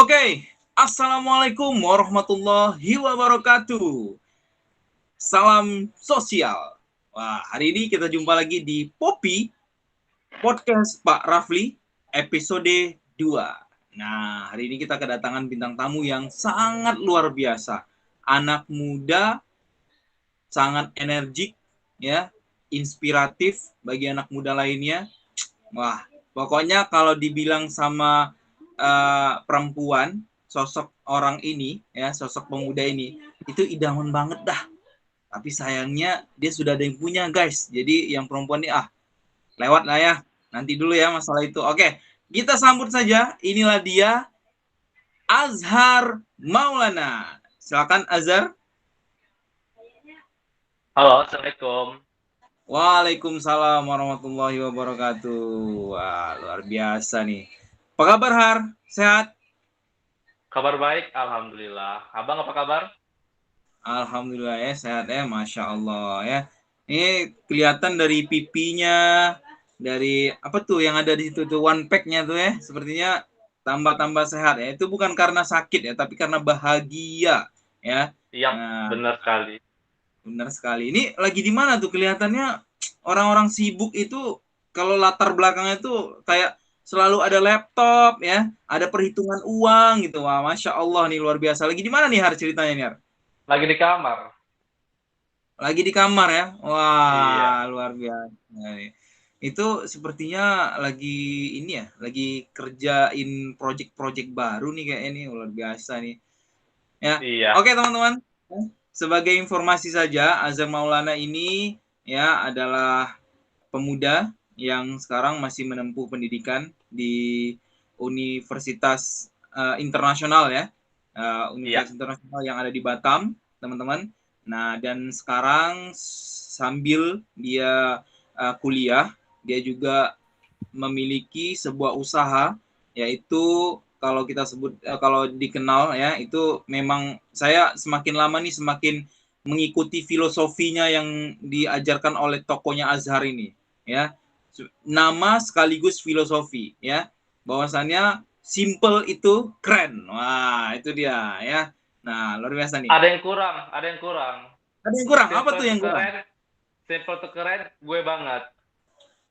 Oke, Assalamualaikum warahmatullahi wabarakatuh. Salam sosial. Wah, hari ini kita jumpa lagi di Popi Podcast Pak Rafli episode 2. Nah, hari ini kita kedatangan bintang tamu yang sangat luar biasa. Anak muda, sangat energik, ya, inspiratif bagi anak muda lainnya. Wah, pokoknya kalau dibilang sama perempuan, sosok orang ini, ya, sosok pemuda ini, itu idaman banget dah. Tapi sayangnya dia sudah ada yang punya, guys. Jadi yang perempuan ini lewat lah ya. Nanti dulu ya masalah itu. Oke, kita sambut saja. Inilah dia, Azhar Maulana. Silakan Azhar. Halo, Assalamualaikum. Waalaikumsalam warahmatullahi wabarakatuh. Wah, luar biasa nih. Apa kabar, Har? Sehat? Kabar baik, Alhamdulillah. Abang apa kabar? Alhamdulillah ya, sehat ya, Masya Allah ya. Ini kelihatan dari pipinya, dari apa tuh yang ada di situ tuh, one pack-nya tuh ya, sepertinya tambah-tambah sehat ya. Itu bukan karena sakit ya, tapi karena bahagia ya. Iya, Nah, benar sekali. benar sekali. Ini lagi di mana tuh kelihatannya orang-orang sibuk itu, kalau latar belakangnya tuh kayak selalu ada laptop ya, ada perhitungan uang gitu. Wah, Masya Allah nih, luar biasa. Lagi di mana nih Har ceritanya nih Har? Lagi di kamar. Lagi di kamar ya? Wah, Iya. luar biasa. Itu sepertinya lagi ini ya, lagi kerjain project-project baru nih kayaknya nih, luar biasa nih. Ya, Iya. oke teman-teman. Sebagai informasi saja, Azhar Maulana ini ya adalah pemuda yang sekarang masih menempuh pendidikan di universitas internasional ya, Iya. universitas internasional yang ada di Batam, teman-teman. Nah, dan sekarang sambil dia kuliah, dia juga memiliki sebuah usaha, yaitu kalau kita sebut kalau dikenal ya, itu memang saya semakin lama nih semakin mengikuti filosofinya yang diajarkan oleh tokonya Azhar ini ya. Nama sekaligus filosofi ya, bahwasannya simple itu keren. Wah, itu dia ya. Nah, luar biasa nih. Ada yang kurang, ada yang kurang. Ada yang kurang, apa Simple tuh to yang kurang? keren, simple to keren, gue banget.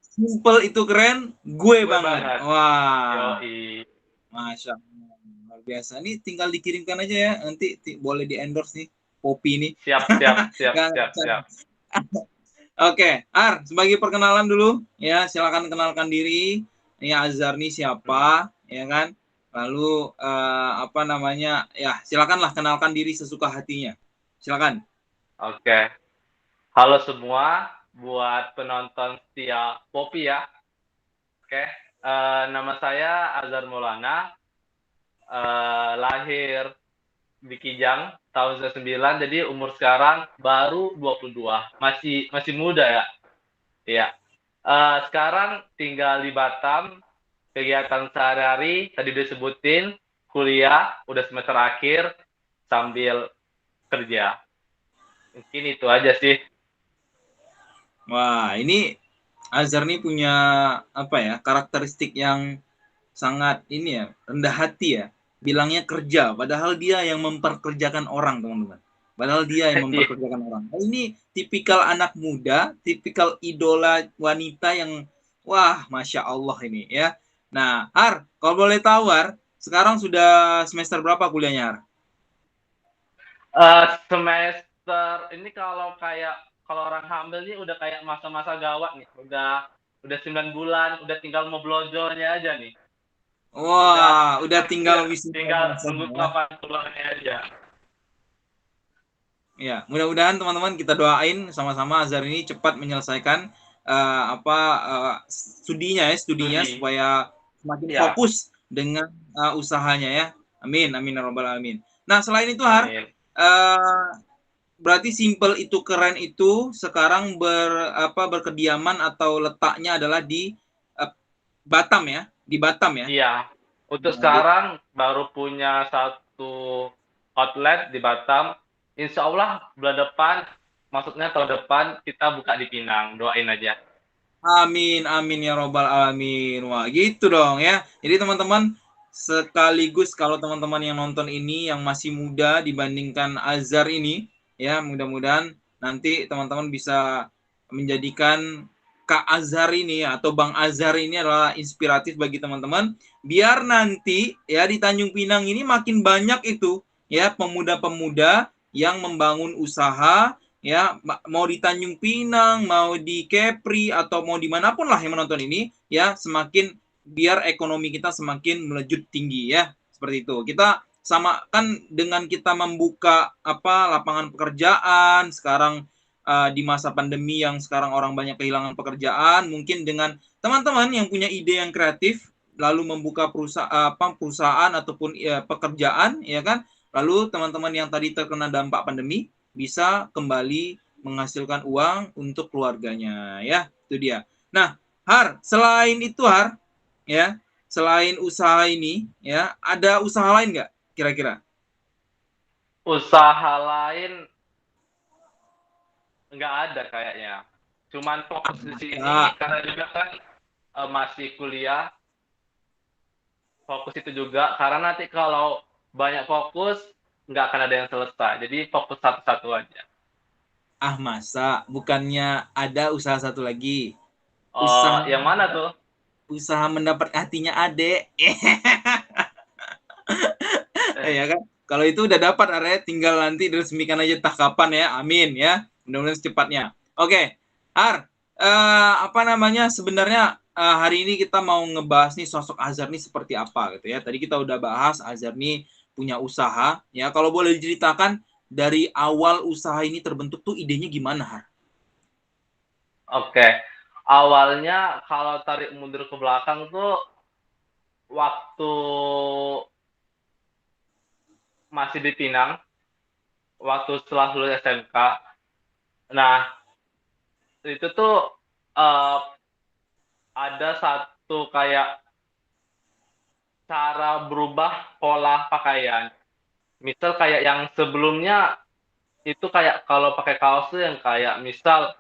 Simple itu keren, gue Gue banget. banget. Wah, Yoi. Masya Allah, luar biasa. Ini tinggal dikirimkan aja ya, nanti boleh di endorse nih, Popi ini. Siap, siap, siap, Nggak, siap, siap. Oke, Ar, sebagai perkenalan dulu, ya silakan kenalkan diri. Ini Azhar nih siapa, ya kan? Lalu apa namanya? Ya, silakanlah kenalkan diri sesuka hatinya. Silakan. Oke. Halo semua, buat penonton setia Popi ya. Oke. Nama saya Azhar Maulana. Lahir di Kijang tahun 99, jadi umur sekarang baru 22, masih muda ya. Iya. Sekarang tinggal di Batam, kegiatan sehari-hari tadi udah sebutin, kuliah udah semester akhir sambil kerja. Mungkin itu aja sih. Wah, ini Azhar nih punya apa ya? Karakteristik yang sangat ini ya, rendah hati ya. Bilangnya kerja, padahal dia yang memperkerjakan orang, teman-teman. Padahal dia yang Iya. memperkerjakan orang. Nah, ini tipikal anak muda, tipikal idola wanita yang wah, Masya Allah ini ya. Nah, Har, kalau boleh tahu Har, sekarang sudah semester berapa kuliahnya Har? Semester ini kalau orang hamil nih udah kayak masa-masa gawat nih. Udah 9 bulan, udah tinggal mau blojolnya aja nih. Udah Hampir tinggal wisuda tinggal nunggu ya. kapan keluarnya aja. Ya, mudah-mudahan teman-teman kita doain sama-sama Azhar ini cepat menyelesaikan studinya Studi. supaya semakin Ya, fokus dengan usahanya ya. Amin, amin ya rabbal alamin. Nah, selain itu Har, amin. uh, berarti simple itu keren itu sekarang berkediaman atau letaknya adalah di Batam ya, di Batam ya. Iya. Untuk Nah, sekarang baru punya satu outlet di Batam. Insya Allah bulan depan, maksudnya tahun depan kita buka di Pinang. Doain aja. amin, amin ya robbal alamin. Wah, gitu dong ya. Jadi teman-teman, sekaligus kalau teman-teman yang nonton ini yang masih muda dibandingkan Azhar ini, ya mudah-mudahan nanti teman-teman bisa menjadikan Kak Azhar ini atau Bang Azhar ini adalah inspiratif bagi teman-teman, biar nanti ya di Tanjung Pinang ini makin banyak itu ya pemuda-pemuda yang membangun usaha, ya mau di Tanjung Pinang, mau di Kepri atau mau dimanapun lah yang menonton ini, ya semakin biar ekonomi kita semakin melejit tinggi, ya seperti itu. Kita sama kan dengan kita membuka lapangan pekerjaan sekarang, di masa pandemi yang sekarang orang banyak kehilangan pekerjaan, mungkin dengan teman-teman yang punya ide yang kreatif lalu membuka perusahaan ataupun ya, pekerjaan, ya kan, lalu teman-teman yang tadi terkena dampak pandemi bisa kembali menghasilkan uang untuk keluarganya, ya itu dia. Nah, Har, selain itu Har, ya selain usaha ini, ya ada usaha lain nggak kira-kira? Usaha lain nggak ada kayaknya. Cuman fokus di sini Nah, karena juga kan masih kuliah, fokus itu juga karena nanti kalau banyak fokus nggak akan ada yang selesai. Jadi fokus satu-satu aja. masa bukannya ada usaha satu lagi, Oh, usaha yang mana tuh? usaha mendapat hatinya adek. Eh, Ya kan, kalau itu udah dapat area tinggal nanti diresmikan aja entah kapan ya, amin ya, mudah-mudahan secepatnya. Oke, Ar, apa namanya sebenarnya, hari ini kita mau ngebahas nih sosok Azhar nih seperti apa gitu ya. Tadi kita udah bahas Azhar nih punya usaha, ya kalau boleh diceritakan dari awal usaha ini terbentuk tuh idenya gimana, Har? Oke. Awalnya kalau tarik mundur ke belakang tuh waktu masih di Pinang, waktu setelah lulus SMK. Nah, itu tuh uh, ada satu kayak cara berubah pola pakaian. Misal kayak yang sebelumnya itu kayak kalau pakai kaos tuh yang kayak misal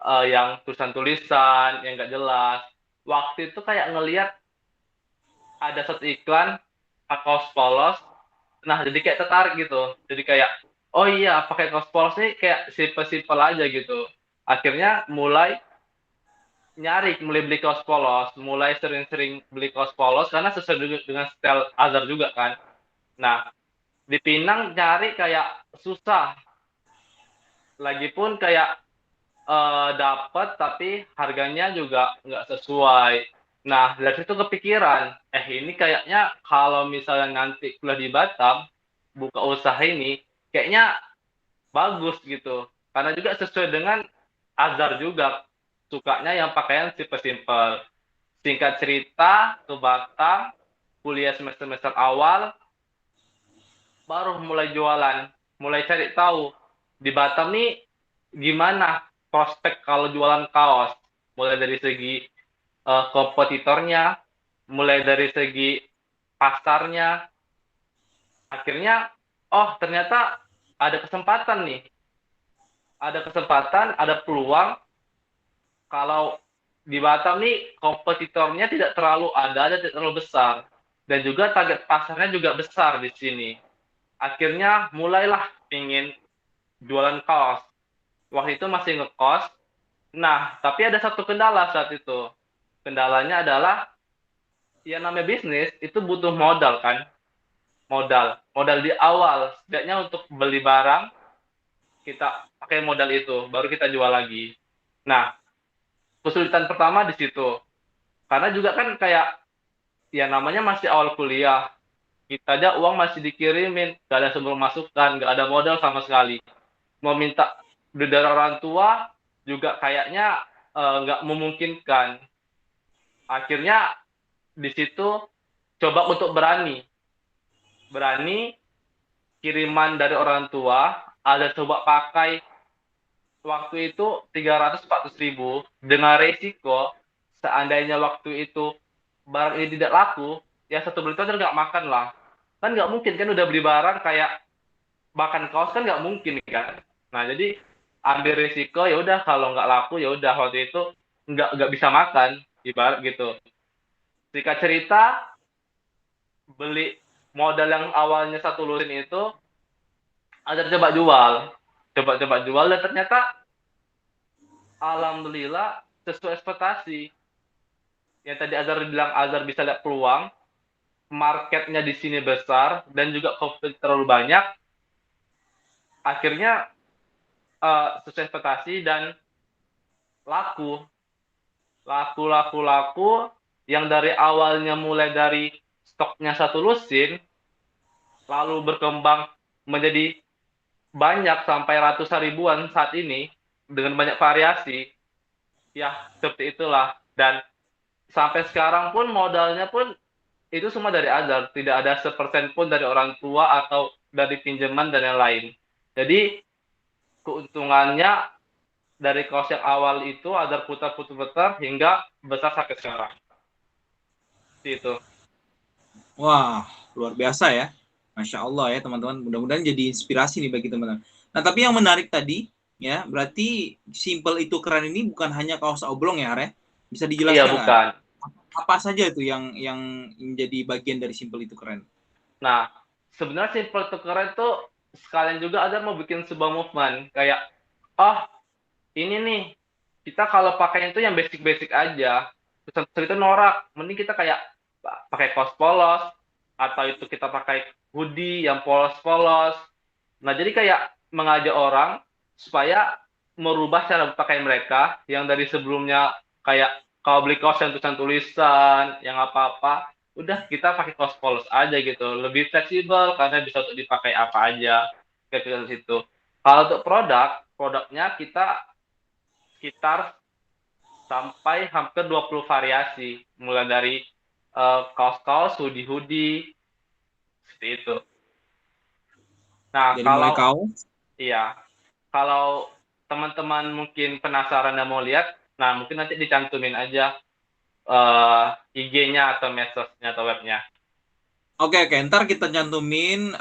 yang tulisan-tulisan yang nggak jelas. Waktu itu kayak ngelihat ada satu iklan pakai kaos polos. Nah, jadi kayak tertarik gitu. Jadi kayak, oh iya, pakai kaos polos nih kayak simple-simple aja gitu. Akhirnya mulai beli kaos polos, mulai sering-sering beli kaos polos karena sesuai dengan style Azhar juga kan. Nah, di Pinang nyari kayak susah. Lagipun kayak dapat tapi harganya juga nggak sesuai. Nah, dari situ kepikiran, ini kayaknya kalau misalnya nanti kuliah di Batam, buka usaha ini, kayaknya bagus gitu. Karena juga sesuai dengan Azhar juga, sukanya yang pakaian simple-simple. Singkat cerita, ke Batam, kuliah semester-semester awal, baru mulai jualan, mulai cari tahu di Batam nih gimana prospek kalau jualan kaos, mulai dari segi kompetitornya, mulai dari segi pasarnya, akhirnya oh ternyata ada kesempatan nih, ada peluang kalau di Batam nih kompetitornya tidak terlalu tidak terlalu besar, dan juga target pasarnya juga besar di sini. Akhirnya mulailah ingin jualan kaos. Waktu itu masih ngekos. Nah, tapi ada satu kendala saat itu. Kendalanya adalah, ya namanya bisnis, itu butuh modal kan. Modal di awal. Setidaknya untuk beli barang, kita pakai modal itu, baru kita jual lagi. Nah, kesulitan pertama di situ. Karena juga kan kayak, ya namanya masih awal kuliah. Kita aja uang masih dikirimin, gak ada sumber masukan, gak ada modal sama sekali. Mau minta dari orang tua juga kayaknya nggak memungkinkan. Akhirnya di situ coba untuk berani kiriman dari orang tua, ada coba pakai waktu itu 300-400 ribu dengan resiko seandainya waktu itu barang ini tidak laku, ya satu beli itu nggak makan lah. Kan nggak mungkin kan udah beli barang kayak makan kaos kan nggak mungkin kan. Nah jadi ambil risiko, ya udah kalau nggak laku ya udah waktu itu nggak bisa makan ibarat gitu. Singkat cerita beli modal yang awalnya 1 lusin itu, Azhar coba jual dan ternyata alhamdulillah sesuai ekspektasi. Yang tadi Azhar bilang Azhar bisa lihat peluang, marketnya di sini besar dan juga kompetitor terlalu banyak, akhirnya sesuai ekspektasi dan laku, yang dari awalnya mulai dari stoknya 1 lusin, lalu berkembang menjadi banyak sampai ratusan ribuan saat ini dengan banyak variasi. Ya, seperti itulah. Dan sampai sekarang pun modalnya pun itu semua dari Azhar, tidak ada sepersen pun dari orang tua atau dari pinjaman dan yang lain. Jadi keuntungannya dari cost yang awal itu Azhar putar hingga besar sampai sekarang. Itu. Wah, luar biasa ya. Masya Allah ya teman-teman. Mudah-mudahan jadi inspirasi nih bagi teman-teman. Nah, tapi yang menarik tadi, ya, berarti simple itu keren ini bukan hanya kaos oblong ya, Are? Bisa Iya, dijelaskan nggak? bukan. Apa saja itu yang menjadi bagian dari simple itu keren? Nah, sebenarnya simple to keren itu sekalian juga ada mau bikin sebuah movement kayak, oh ini nih kita kalau pakai itu yang basic-basic aja, terus itu norak, mending kita kayak pakai kaos polos atau itu kita pakai hoodie yang polos-polos. Nah, jadi kayak mengajak orang supaya merubah cara berpakaian mereka yang dari sebelumnya kayak kalau beli kaos yang tulisan yang apa-apa, udah kita pakai kaos polos aja gitu, lebih fleksibel karena bisa untuk dipakai apa aja kayak dari situ. Kalau untuk produknya kita sekitar sampai hampir 20 variasi, mulai dari kaos-kaos, hoodie-hoodie, seperti itu. Nah, Dari mulai kalau kaos, iya, kalau teman-teman mungkin penasaran dan mau lihat, nah mungkin nanti dicantumin aja IG-nya atau medsosnya atau webnya. oke, ntar kita cantumin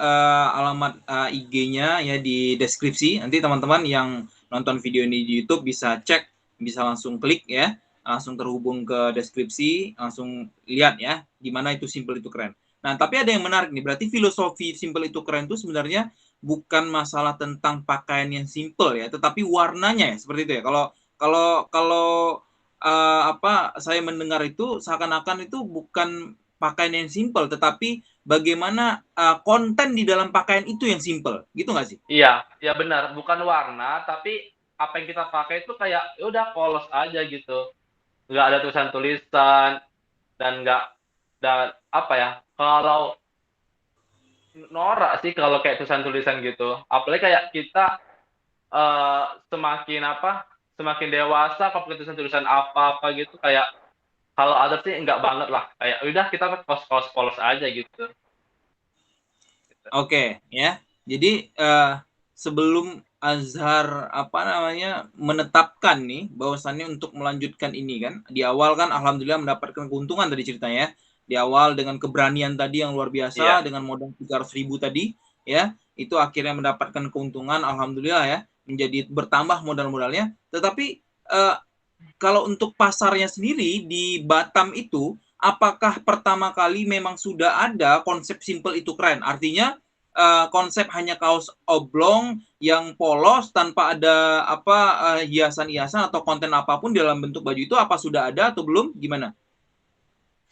alamat IG-nya ya di deskripsi. Nanti teman-teman yang nonton video ini di YouTube bisa cek, bisa langsung klik ya, langsung terhubung ke deskripsi, langsung lihat ya, di mana itu simple itu keren. Nah, tapi ada yang menarik nih, berarti filosofi simple itu keren itu sebenarnya bukan masalah tentang pakaian yang simple ya, tetapi warnanya ya, seperti itu ya. Kalau kalau kalau apa saya mendengar itu seakan-akan itu bukan pakaian yang simple, tetapi bagaimana konten di dalam pakaian itu yang simple, gitu nggak sih? Iya, ya benar, bukan warna, tapi apa yang kita pakai itu kayak ya udah polos aja gitu. Nggak ada tulisan-tulisan dan nggak dan apa ya? Kalau norak sih kalau kayak tulisan-tulisan gitu. Apalagi kayak kita semakin apa? Semakin dewasa kalau pakai tulisan-tulisan apa-apa gitu kayak kalau ada sih enggak banget lah. Kayak udah kita kaos-kaos polos aja gitu. Oke, ya. Jadi sebelum Azhar apa namanya menetapkan nih bahwasannya untuk melanjutkan ini kan di awal kan alhamdulillah mendapatkan keuntungan dari ceritanya, di awal dengan keberanian tadi yang luar biasa Iya. dengan modal 300.000 tadi ya itu akhirnya mendapatkan keuntungan alhamdulillah ya menjadi bertambah modal-modalnya, tetapi eh, kalau untuk pasarnya sendiri di Batam itu apakah pertama kali memang sudah ada konsep simple itu keren? Artinya konsep hanya kaos oblong yang polos tanpa ada apa hiasan-hiasan atau konten apapun dalam bentuk baju itu apa sudah ada atau belum? Gimana?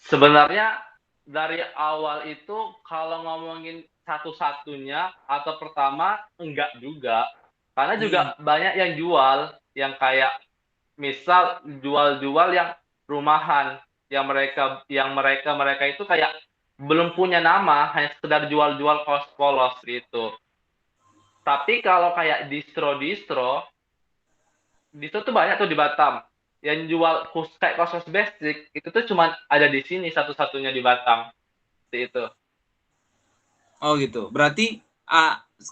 Sebenarnya dari awal itu kalau ngomongin satu-satunya atau pertama enggak juga. Karena juga Hmm. banyak yang jual yang kayak misal jual-jual yang rumahan yang mereka itu kayak belum punya nama, hanya sekedar jual-jual kaos polos gitu. Tapi kalau kayak distro-distro, distro tuh banyak tuh di Batam. Yang jual kayak kaos basic itu tuh cuma ada di sini satu-satunya di Batam. Seperti itu. Oh gitu. Berarti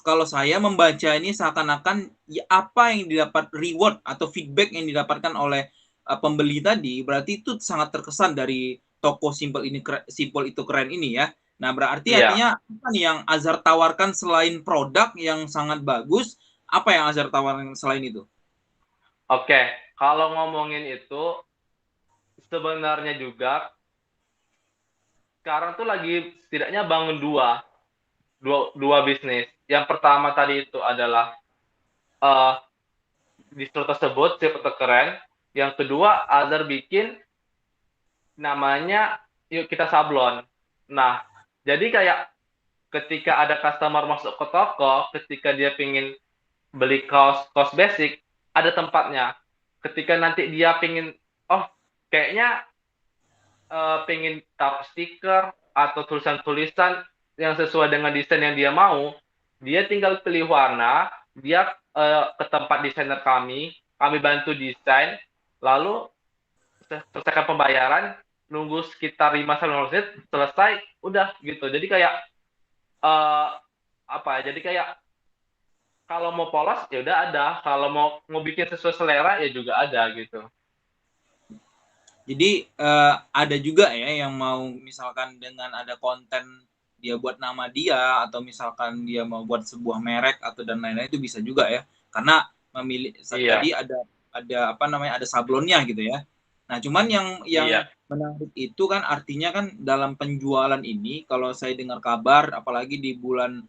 kalau saya membaca ini seakan-akan ya, apa yang didapat reward atau feedback yang didapatkan oleh pembeli tadi, berarti itu sangat terkesan dari toko simple itu keren ini ya. Nah, berarti Iya. artinya apa nih yang Azhar tawarkan selain produk yang sangat bagus, apa yang Azhar tawarkan selain itu? Oke, kalau ngomongin itu sebenarnya juga sekarang tuh lagi setidaknya bangun dua bisnis. Yang pertama tadi itu adalah uh, distro tersebut siapa keren. Yang kedua, Azhar bikin namanya yuk kita sablon. Nah, jadi kayak ketika ada customer masuk ke toko, ketika dia pingin beli kaos basic, ada tempatnya. Ketika nanti dia pingin, oh kayaknya pengen taruh stiker atau tulisan-tulisan yang sesuai dengan desain yang dia mau, dia tinggal pilih warna, dia ke tempat desainer kami bantu desain, lalu selesaikan pembayaran, nunggu sekitar 5-10 menit, selesai, udah gitu. Jadi kayak eh, apa ya? Jadi kayak kalau mau polos ya udah ada, kalau mau bikin sesuai selera ya juga ada gitu. Jadi ada juga ya yang mau misalkan dengan ada konten dia buat nama dia atau misalkan dia mau buat sebuah merek atau dan lain-lain itu bisa juga ya. Karena memilih Iya, tadi ada apa namanya ada sablonnya gitu ya. Nah, cuman yang iya, menarik itu kan artinya kan dalam penjualan ini kalau saya dengar kabar apalagi di bulan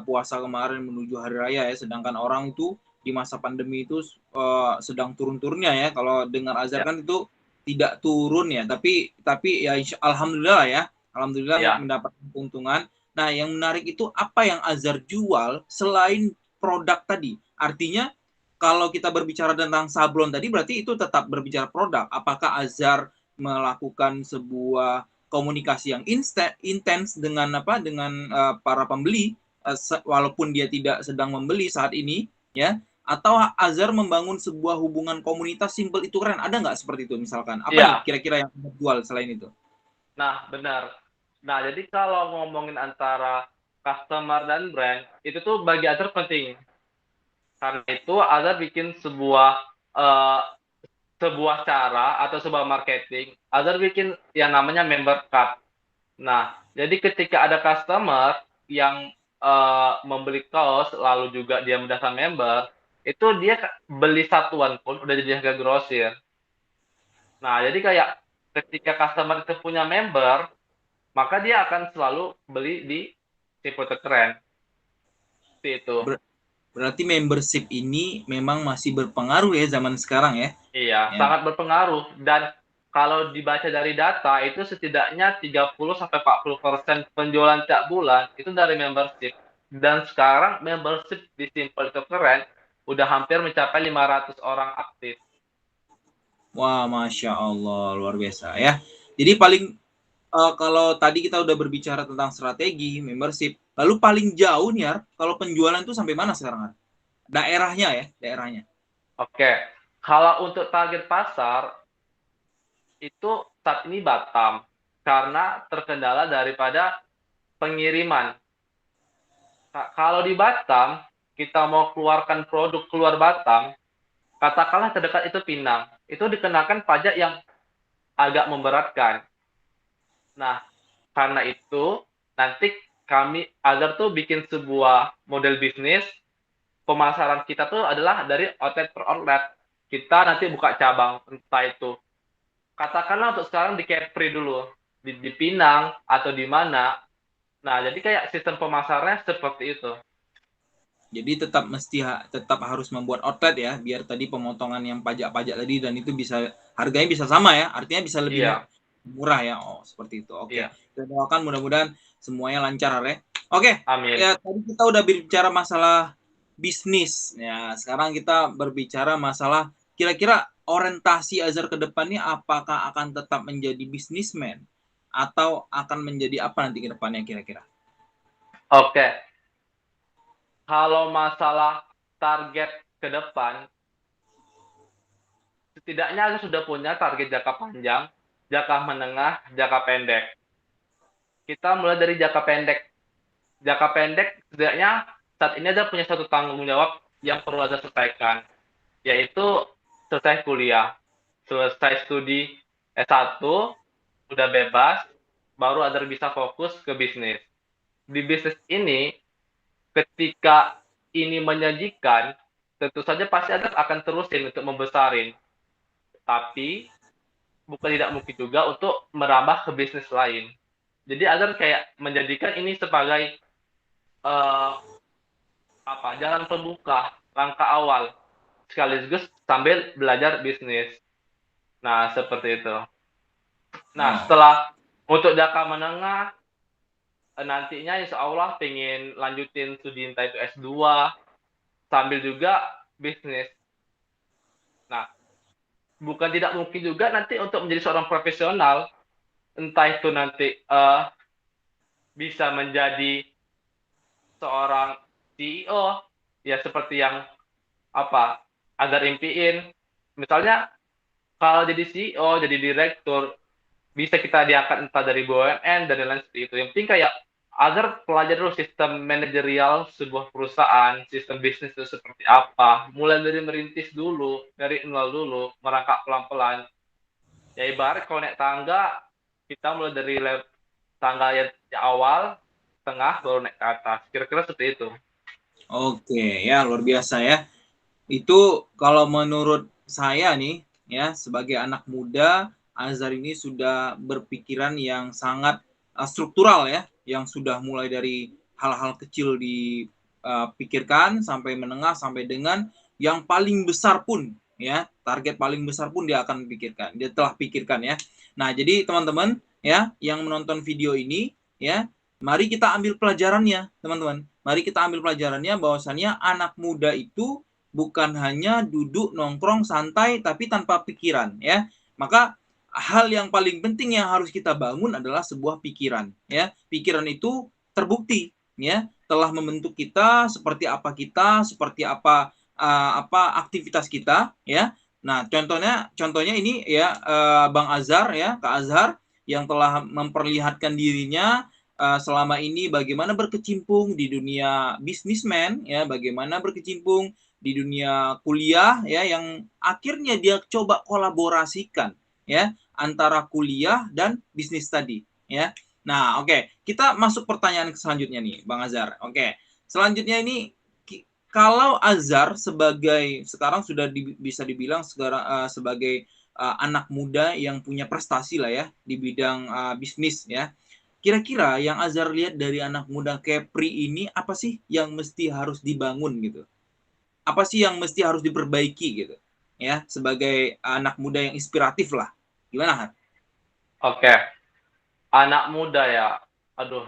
puasa kemarin menuju hari raya ya sedangkan orang itu di masa pandemi itu sedang turun-turunnya ya. Kalau dengar Azhar iya, kan itu tidak turun ya, tapi ya alhamdulillah ya, alhamdulillah iya. mendapat keuntungan. Nah, yang menarik itu apa yang Azhar jual selain produk tadi. Artinya kalau kita berbicara tentang sablon tadi berarti itu tetap berbicara produk. Apakah Azhar melakukan sebuah komunikasi yang intens dengan para pembeli walaupun dia tidak sedang membeli saat ini ya, atau Azhar membangun sebuah hubungan komunitas simple itu keren, ada nggak seperti itu misalkan apa nih Iya. kira-kira yang jual selain itu? Nah, benar. Nah, jadi kalau ngomongin antara customer dan brand, itu tuh bagi Azhar penting. Karena itu Azhar bikin eh, sebuah cara atau sebuah marketing. Azhar bikin yang namanya member card. Nah, jadi ketika ada customer yang membeli kaos, lalu juga dia mendaftar member, itu dia beli satuan pun udah jadi harga grosir. Nah, jadi kayak ketika customer itu punya member, maka dia akan selalu beli di tipe terkeren. Seperti itu. Ber- Berarti membership ini memang masih berpengaruh ya zaman sekarang ya. Iya, Ya. sangat berpengaruh. Dan kalau dibaca dari data, itu setidaknya 30-40% penjualan tiap bulan itu dari membership. Dan sekarang membership di Simple itu keren, udah hampir mencapai 500 orang aktif. Wah, masya Allah luar biasa ya. Jadi paling kalau tadi kita udah berbicara tentang strategi membership, lalu paling jauh nih ya kalau penjualan itu sampai mana sekarang? Daerahnya ya, daerahnya. Oke, kalau untuk target pasar, itu saat ini Batam. Karena terkendala daripada pengiriman. Kalau di Batam, kita mau keluarkan produk keluar Batam, katakanlah terdekat itu Pinang, itu dikenakan pajak yang agak memberatkan. Nah, karena itu nanti kami agar tuh bikin sebuah model bisnis, pemasaran kita tuh adalah dari outlet per outlet. Kita nanti buka cabang, entah itu. Katakanlah untuk sekarang di Kepri dulu, di Pinang atau di mana. Nah, jadi kayak sistem pemasarannya seperti itu. Jadi tetap harus membuat outlet ya, biar tadi pemotongan yang pajak-pajak tadi dan itu bisa harganya bisa sama ya, artinya bisa lebih Iya, murah ya. Oh, seperti itu. Oke. iya. Kita doakan mudah-mudahan semuanya lancar ya. Oke, Amin. ya tadi kita udah berbicara masalah bisnis. Ya, sekarang kita berbicara masalah kira-kira orientasi Azhar ke depannya apakah akan tetap menjadi bisnismen atau akan menjadi apa nanti ke depannya kira-kira? Oke, kalau masalah target ke depan, setidaknya aku sudah punya target jangka panjang, jangka menengah, jangka pendek. Kita mulai dari jangka pendek. Jangka pendek, setidaknya saat ini ada punya satu tanggung jawab yang perlu ada selesaikan, yaitu selesai kuliah, selesai studi S1, udah bebas, baru ada bisa fokus ke bisnis. Di bisnis ini, ketika ini menyajikan, tentu saja pasti ada akan terusin untuk membesarin. Tapi bukan tidak mungkin juga untuk merambah ke bisnis lain. Jadi Azhar kayak menjadikan ini sebagai jalan pembuka, langkah awal, sekaligus sambil belajar bisnis. Nah, seperti itu. Nah, setelah untuk jangka menengah, nantinya insya Allah pengen lanjutin studi entah itu S2, sambil juga bisnis. Nah, bukan tidak mungkin juga nanti untuk menjadi seorang profesional, entah itu nanti bisa menjadi seorang CEO, ya seperti yang Azhar impiin. Misalnya kalau jadi CEO, jadi direktur, bisa kita diangkat entah dari BUMN dan lain-lain seperti itu. Yang penting kayak Azhar pelajari dulu sistem manajerial sebuah perusahaan, sistem bisnis itu seperti apa, mulai dari merintis dulu, dari nol dulu, merangkak pelan-pelan. Ya ibarat kalau naik tangga, kita mulai dari tangga yang awal, tengah, baru naik ke atas. Kira-kira seperti itu. Oke, ya luar biasa ya. Itu kalau menurut saya nih, ya sebagai anak muda, Azhar ini sudah berpikiran yang sangat struktural ya, yang sudah mulai dari hal-hal kecil dipikirkan sampai menengah sampai dengan yang paling besar pun ya, target paling besar pun dia akan pikirkan. Dia telah pikirkan ya. Nah, jadi teman-teman ya yang menonton video ini ya, mari kita ambil pelajarannya, teman-teman. Mari kita ambil pelajarannya bahwasannya anak muda itu bukan hanya duduk nongkrong santai tapi tanpa pikiran ya. Maka hal yang paling penting yang harus kita bangun adalah sebuah pikiran ya. Pikiran itu terbukti ya telah membentuk kita, seperti apa aktivitas kita ya. Nah, contohnya ini ya Bang Azhar ya, Kak Azhar yang telah memperlihatkan dirinya selama ini bagaimana berkecimpung di dunia bisnismen ya, bagaimana berkecimpung di dunia kuliah ya, yang akhirnya dia coba kolaborasikan ya antara kuliah dan bisnis tadi ya. Nah, oke, kita masuk pertanyaan selanjutnya nih, Bang Azhar. Oke. Selanjutnya ini kalau Azhar sekarang sudah bisa dibilang sekarang sebagai anak muda yang punya prestasi lah ya di bidang bisnis ya. Kira-kira yang Azhar lihat dari anak muda Kepri ini apa sih yang mesti harus dibangun gitu? Apa sih yang mesti harus diperbaiki gitu? Ya, sebagai anak muda yang inspiratif lah. Gimana, Han? Oke. Anak muda ya. Aduh,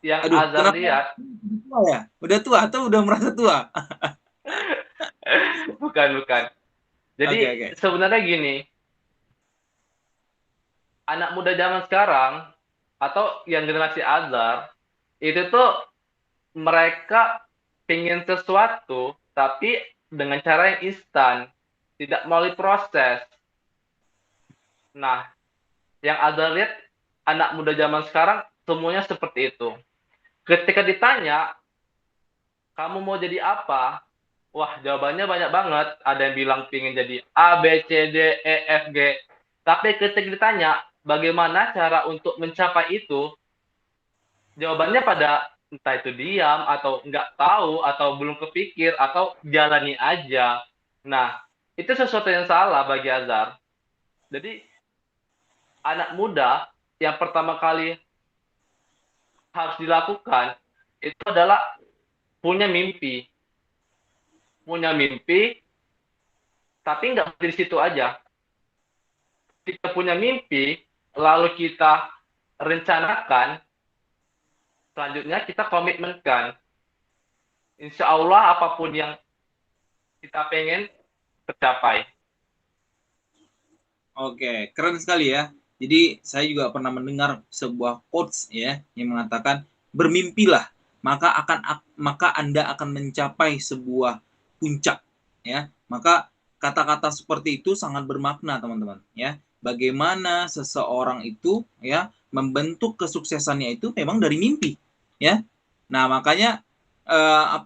yang Aduh, Azhar kenapa lihat tua ya? Udah tua atau udah merasa tua? bukan. Jadi Oke, oke. sebenarnya gini, anak muda zaman sekarang atau yang generasi Azhar itu tuh mereka pengen sesuatu tapi dengan cara yang instan, tidak melalui proses. Nah, yang Azhar lihat anak muda zaman sekarang semuanya seperti itu. Ketika ditanya, kamu mau jadi apa? Wah, jawabannya banyak banget. Ada yang bilang pengen jadi A, B, C, D, E, F, G. Tapi ketika ditanya, bagaimana cara untuk mencapai itu? Jawabannya pada entah itu diam, atau nggak tahu, atau belum kepikir, atau jalani aja. Nah, itu sesuatu yang salah bagi Azhar. Jadi, anak muda yang pertama kali harus dilakukan, itu adalah punya mimpi. Punya mimpi, tapi nggak di situ aja. Kita punya mimpi, lalu kita rencanakan, selanjutnya kita komitmenkan. Insya Allah apapun yang kita pengen tercapai. Oke, keren sekali ya. Jadi saya juga pernah mendengar sebuah quotes ya yang mengatakan bermimpilah maka Anda akan mencapai sebuah puncak ya. Maka kata-kata seperti itu sangat bermakna teman-teman ya. Bagaimana seseorang itu ya membentuk kesuksesannya itu memang dari mimpi ya. Nah, makanya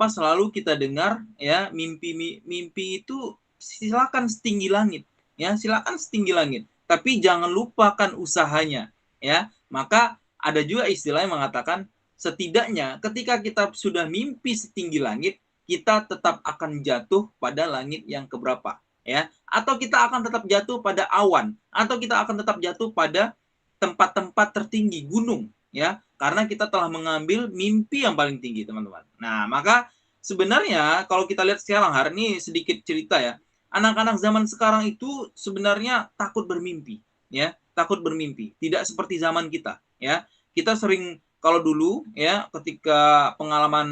selalu kita dengar ya mimpi itu silakan setinggi langit ya, silakan setinggi langit, tapi jangan lupakan usahanya ya. Maka ada juga istilah yang mengatakan setidaknya ketika kita sudah mimpi setinggi langit, kita tetap akan jatuh pada langit yang keberapa ya, atau kita akan tetap jatuh pada awan, atau kita akan tetap jatuh pada tempat-tempat tertinggi, gunung, ya, karena kita telah mengambil mimpi yang paling tinggi, teman-teman. Nah, maka sebenarnya kalau kita lihat sekarang, hari ini sedikit cerita ya, anak-anak zaman sekarang itu sebenarnya takut bermimpi, ya, takut bermimpi, tidak seperti zaman kita, ya. Kita sering kalau dulu ya, ketika pengalaman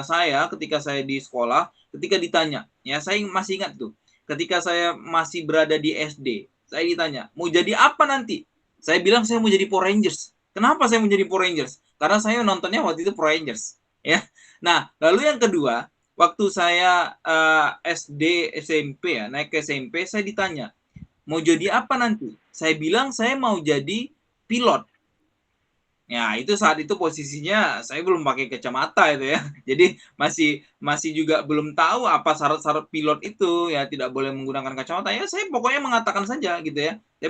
saya ketika saya di sekolah, ketika ditanya, ya saya masih ingat tuh, ketika saya masih berada di SD, saya ditanya, mau jadi apa nanti? Saya bilang saya mau jadi Power Rangers. Kenapa saya mau jadi Power Rangers? Karena saya nontonnya waktu itu Power Rangers, ya. Nah, lalu yang kedua, waktu saya SD, SMP ya, naik ke SMP, saya ditanya, mau jadi apa nanti? Saya bilang saya mau jadi pilot. Ya, itu saat itu posisinya saya belum pakai kacamata itu ya. Jadi masih juga belum tahu apa syarat-syarat pilot itu, ya tidak boleh menggunakan kacamata. Ya saya pokoknya mengatakan saja gitu ya. Saya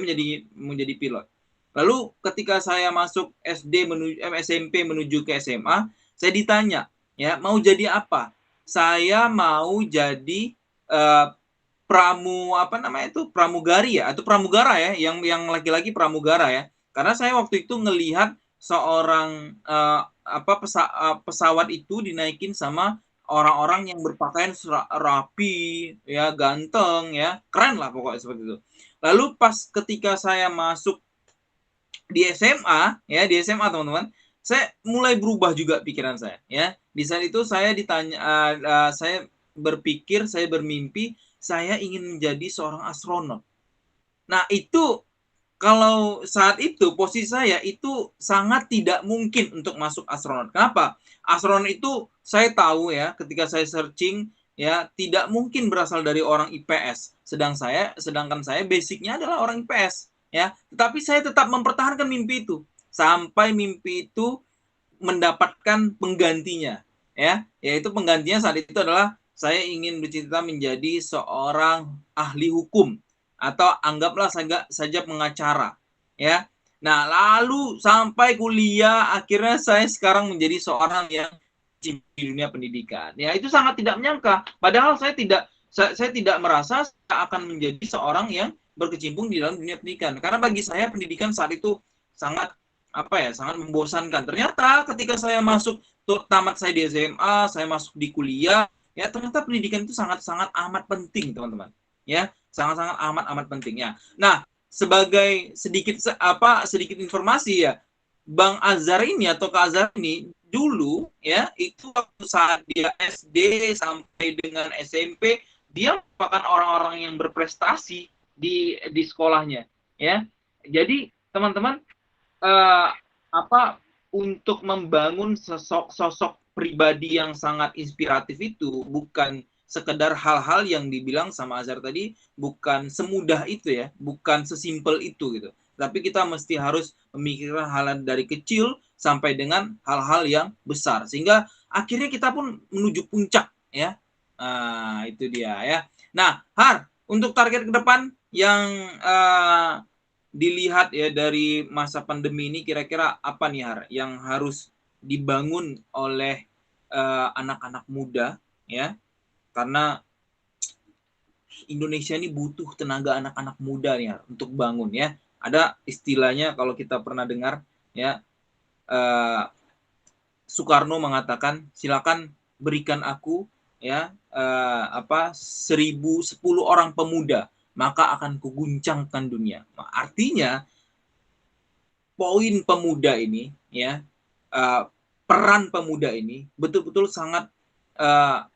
menjadi pilot. Lalu ketika saya masuk SD menuju SMP menuju ke SMA, saya ditanya, ya, mau jadi apa? Saya mau jadi apa namanya itu? Pramugari ya atau pramugara ya, yang laki-laki pramugara ya. Karena saya waktu itu ngelihat seorang pesawat itu dinaikin sama orang-orang yang berpakaian rapi, ya, ganteng, ya, keren lah pokoknya seperti itu. Lalu pas ketika saya masuk di SMA, ya, di SMA teman-teman, saya mulai berubah juga pikiran saya, ya. Di saat itu saya ditanya, saya berpikir, saya bermimpi, saya ingin menjadi seorang astronot. Nah, itu kalau saat itu posisi saya itu sangat tidak mungkin untuk masuk astronot. Kenapa? Astronot itu saya tahu ya, ketika saya searching ya, tidak mungkin berasal dari orang IPS. Sedangkan saya basicnya adalah orang IPS ya. Tetapi saya tetap mempertahankan mimpi itu sampai mimpi itu mendapatkan penggantinya ya. Yaitu penggantinya saat itu adalah saya ingin bercita-cita menjadi seorang ahli hukum atau anggaplah saja pengacara ya. Nah, lalu sampai kuliah akhirnya saya sekarang menjadi seorang yang di dunia pendidikan. Ya, itu sangat tidak menyangka. Padahal saya tidak merasa saya akan menjadi seorang yang berkecimpung di dalam dunia pendidikan. Karena bagi saya pendidikan saat itu sangat sangat membosankan. Ternyata ketika saya masuk tamat saya di SMA, saya masuk di kuliah, ya ternyata pendidikan itu sangat-sangat amat penting, teman-teman. Ya, sangat-sangat amat penting ya. Nah, sebagai sedikit informasi ya, Bang Azhar ini atau Kak Azhar ini dulu ya, itu waktu saat dia SD sampai dengan SMP, dia merupakan orang-orang yang berprestasi di sekolahnya ya. Jadi teman-teman, uh, untuk membangun sosok pribadi yang sangat inspiratif itu bukan sekedar hal-hal yang dibilang sama Azhar tadi, bukan semudah itu ya, bukan sesimpel itu gitu. Tapi kita mesti harus memikirkan hal dari kecil sampai dengan hal-hal yang besar, sehingga akhirnya kita pun menuju puncak ya. Itu dia ya. Nah, Har, untuk target ke depan yang dilihat ya dari masa pandemi ini, kira-kira apa nih Har yang harus dibangun oleh anak-anak muda ya, karena Indonesia ini butuh tenaga anak-anak muda nih Har, untuk bangun ya. Ada istilahnya kalau kita pernah dengar ya, Soekarno mengatakan silakan berikan aku ya 1010 orang pemuda, maka akan kuguncangkan dunia. Artinya poin pemuda ini ya, peran pemuda ini betul-betul sangat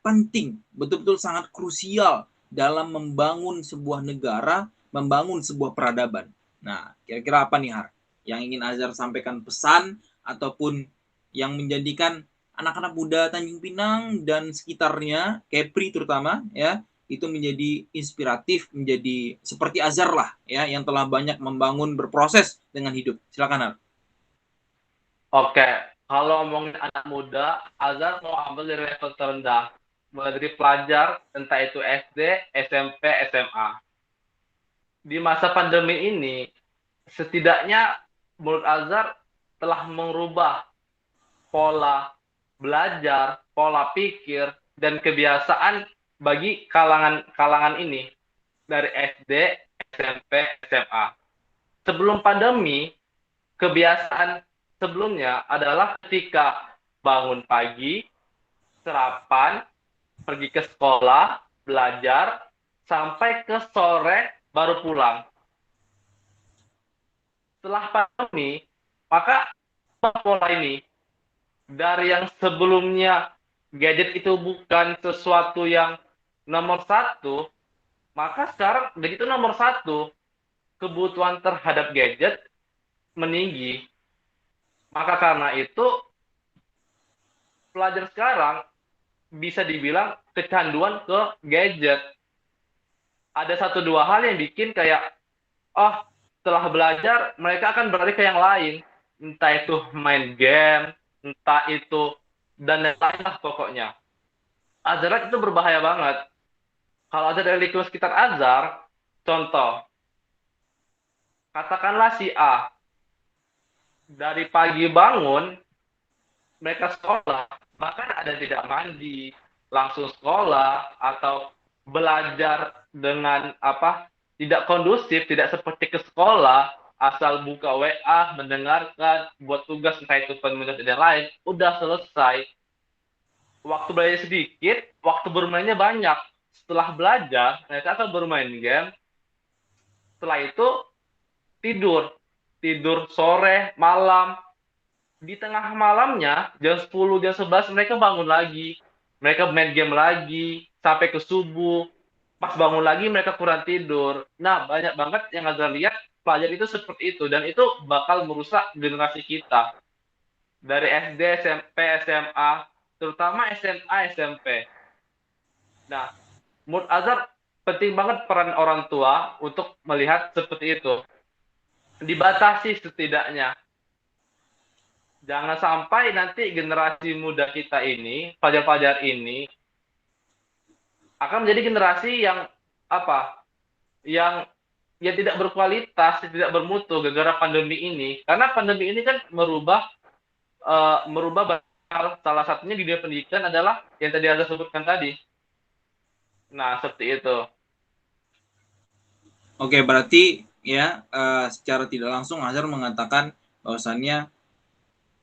penting, betul-betul sangat krusial dalam membangun sebuah negara, membangun sebuah peradaban. Nah, kira-kira apa nih Har yang ingin Azhar sampaikan pesan ataupun yang menjadikan anak-anak muda Tanjung Pinang dan sekitarnya, Kepri terutama ya, itu menjadi inspiratif, menjadi seperti Azhar lah ya, yang telah banyak membangun, berproses dengan hidup. Silakan Har. Oke, kalau ngomongin anak muda, Azhar mau ambil dari level terendah, mulai dari pelajar, entah itu SD, SMP, SMA. Di masa pandemi ini, setidaknya menurut Azhar telah merubah pola belajar, pola pikir, dan kebiasaan bagi kalangan ini dari SD, SMP, SMA. Sebelum pandemi, kebiasaan sebelumnya adalah ketika bangun pagi, sarapan, pergi ke sekolah, belajar, sampai ke sore baru pulang. Setelah pandemi, maka pola ini dari yang sebelumnya gadget itu bukan sesuatu yang nomor satu, maka sekarang begitu nomor satu, kebutuhan terhadap gadget meninggi. Maka karena itu, pelajar sekarang bisa dibilang kecanduan ke gadget. Ada satu dua hal yang bikin kayak, oh, setelah belajar mereka akan beralih ke yang lain. Entah itu main game, entah itu, dan lain-lain lah pokoknya. Azhar itu berbahaya banget. Kalau ada dari lingkungan sekitar Azhar, contoh, katakanlah si A, dari pagi bangun, mereka sekolah, bahkan ada tidak mandi, langsung sekolah, atau belajar dengan tidak kondusif, tidak seperti ke sekolah, asal buka WA, mendengarkan, buat tugas, entah itu penulis dan lain, udah selesai. Waktu belajar sedikit, waktu bermainnya banyak. Setelah belajar, mereka akan bermain game. Setelah itu, tidur sore, malam. Di tengah malamnya, jam 10, jam 11, mereka bangun lagi. Mereka main game lagi, sampai ke subuh. Pas bangun lagi, mereka kurang tidur. Nah, banyak banget yang Azhar lihat, pelajar itu seperti itu. Dan itu bakal merusak generasi kita. Dari SD, SMP, SMA, terutama SMA, SMP. Nah, menurut Azhar, penting banget peran orang tua untuk melihat seperti itu. Dibatasi setidaknya. Jangan sampai nanti generasi muda kita ini, pelajar-pelajar ini, akan menjadi generasi yang yang tidak berkualitas, tidak bermutu gara-gara pandemi ini. Karena pandemi ini kan merubah salah satunya di dunia pendidikan adalah yang tadi Anda sebutkan tadi. Nah, seperti itu. Oke, berarti ya secara tidak langsung Azhar mengatakan bahwasannya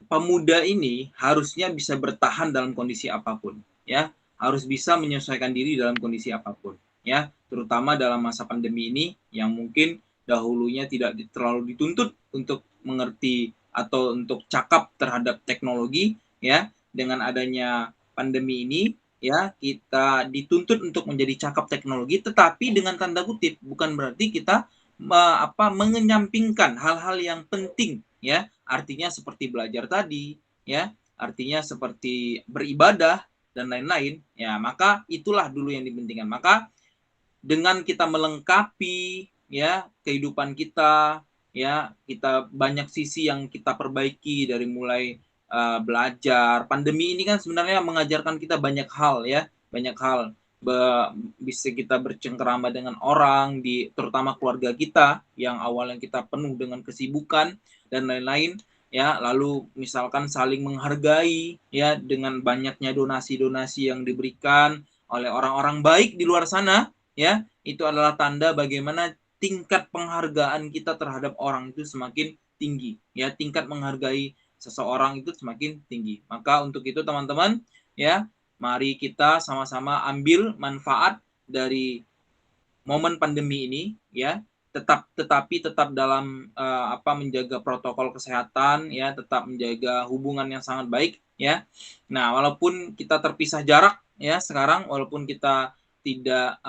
pemuda ini harusnya bisa bertahan dalam kondisi apapun, ya, harus bisa menyesuaikan diri dalam kondisi apapun, ya, terutama dalam masa pandemi ini yang mungkin dahulunya tidak terlalu dituntut untuk mengerti atau untuk cakap terhadap teknologi, ya, dengan adanya pandemi ini, ya, kita dituntut untuk menjadi cakap teknologi, tetapi dengan tanda kutip, bukan berarti kita mengenyampingkan hal-hal yang penting, ya, artinya seperti belajar tadi, ya, artinya seperti beribadah dan lain-lain, ya, maka itulah dulu yang dipentingkan. Maka dengan kita melengkapi, ya, kehidupan kita, ya, kita banyak sisi yang kita perbaiki dari mulai belajar. Pandemi ini kan sebenarnya mengajarkan kita banyak hal, ya, banyak hal. Bisa kita bercengkerama dengan orang, terutama keluarga kita yang awalnya kita penuh dengan kesibukan dan lain-lain, ya, lalu misalkan saling menghargai, ya, dengan banyaknya donasi-donasi yang diberikan oleh orang-orang baik di luar sana, ya, itu adalah tanda bagaimana tingkat penghargaan kita terhadap orang itu semakin tinggi, ya, tingkat menghargai seseorang itu semakin tinggi. Maka untuk itu teman-teman, ya, mari kita sama-sama ambil manfaat dari momen pandemi ini, ya, tetapi tetap dalam menjaga protokol kesehatan, ya, tetap menjaga hubungan yang sangat baik, ya. Nah, walaupun kita terpisah jarak, ya, sekarang walaupun kita tidak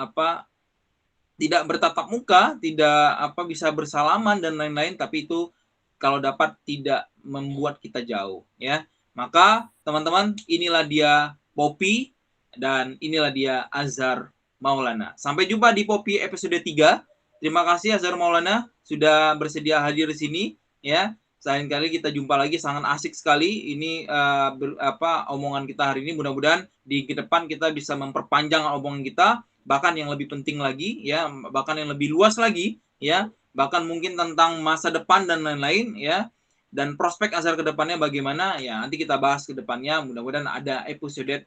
bertatap muka, tidak bisa bersalaman dan lain-lain, tapi itu kalau dapat tidak membuat kita jauh, ya. Maka teman-teman, inilah dia Poppy dan inilah dia Azhar Maulana. Sampai jumpa di Poppy episode 3. Terima kasih Azhar Maulana sudah bersedia hadir di sini, ya. Lain kali kita jumpa lagi, sangat asik sekali ini omongan kita hari ini. Mudah-mudahan di depan kita bisa memperpanjang omongan kita, bahkan yang lebih penting lagi, ya, bahkan yang lebih luas lagi, ya, bahkan mungkin tentang masa depan dan lain-lain, ya, dan prospek Azhar ke depannya bagaimana, ya, nanti kita bahas ke depannya. Mudah-mudahan ada episode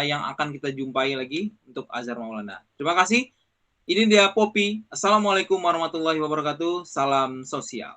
yang akan kita jumpai lagi untuk Azhar Maulana. Terima kasih. Ini dia Poppy. Assalamualaikum warahmatullahi wabarakatuh. Salam sosial.